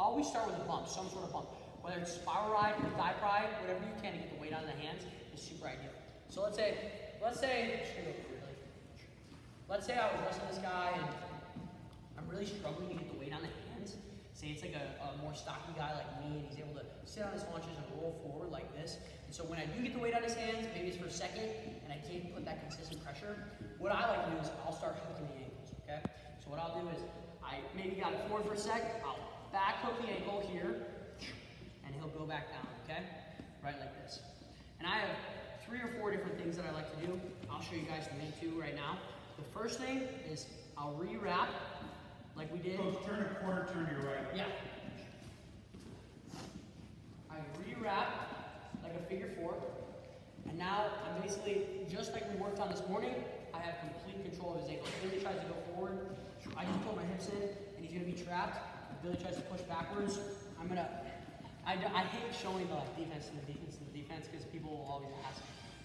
always start with a bump, some sort of bump. Whether it's spiral ride or thigh pry, whatever you can to get the weight out of the hands is super ideal. So let's say I was wrestling this guy and I'm really struggling to get the weight on the hands. Say it's like a more stocky guy like me and he's able to sit on his haunches and roll forward like this. And so when I do get the weight on his hands, maybe it's for a second and I can't put that consistent pressure, what I like to do is I'll start hooking the ankles, okay? So what I'll do is I maybe got it forward for a sec, I'll back hook the ankle here and he'll go back down, okay? Right like this. And I have 3 or 4 different things that I like to do. I'll show you guys the main 2 right now. The first thing is I'll re-wrap like we did. Coach, turn a quarter turn to your right. Yeah. I re-wrap like a figure 4. And now I'm basically, just like we worked on this morning, I have complete control of his ankle. If Billy tries to go forward, I just pull my hips in and he's gonna be trapped. If Billy tries to push backwards, I hate showing the defense to the defense because people will always ask.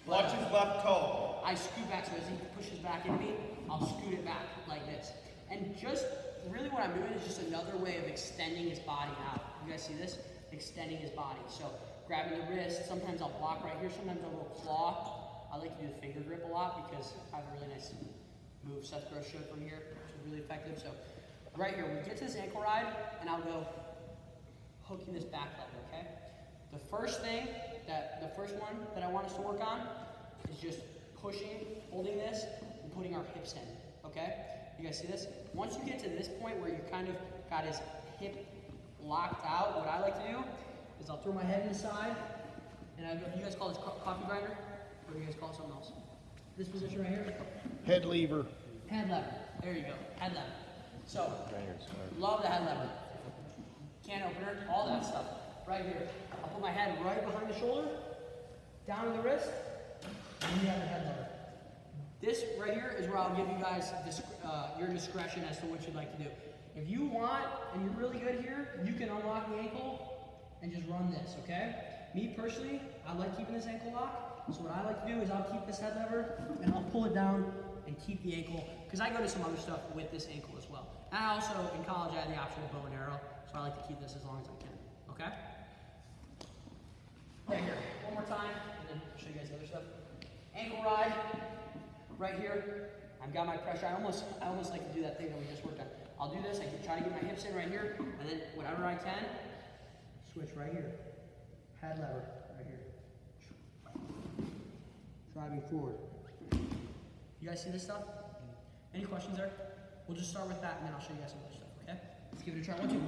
Watch his left toe. I scoot back, so as he pushes back into me, I'll scoot it back like this. And just really what I'm doing is just another way of extending his body out. You guys see this? Extending his body. So grabbing the wrist, sometimes I'll block right here, sometimes I'll go claw. I like to do the finger grip a lot because I have a really nice move Seth Gross showed from here, which is really effective. So right here, we get to this ankle ride, and I'll go hooking this back leg, okay? The first one that I want us to work on is just pushing, holding this, and putting our hips in, okay? You guys see this? Once you get to this point where you kind of got his hip locked out, what I like to do is I'll throw my head in the side, and I go, you guys call this coffee grinder? Or do you guys call it something else? This position right here? Head lever. Head lever. There you go. Head lever. So, love the head lever. Can opener, all that stuff. Right here. I'll put my head right behind the shoulder, down to the wrist, and you have the head lever. This right here is where I'll give you guys your discretion as to what you'd like to do. If you want, and you're really good here, you can unlock the ankle and just run this, okay? Me personally, I like keeping this ankle locked. So what I like to do is I'll keep this head lever and I'll pull it down and keep the ankle, because I go to some other stuff with this ankle as well. And I also, in college, I had the option of bow and arrow, so I like to keep this as long as I can, okay? Right here, one more time, and then I'll show you guys the other stuff. Ankle ride, right here. I've got my pressure. I almost like to do that thing that we just worked on. I'll do this, I can try to get my hips in right here, and then whatever I can, switch right here. Head lever, right here. Driving forward. You guys see this stuff? Any questions there? We'll just start with that and then I'll show you guys some other stuff, okay? Let's give it a try. 1, 2.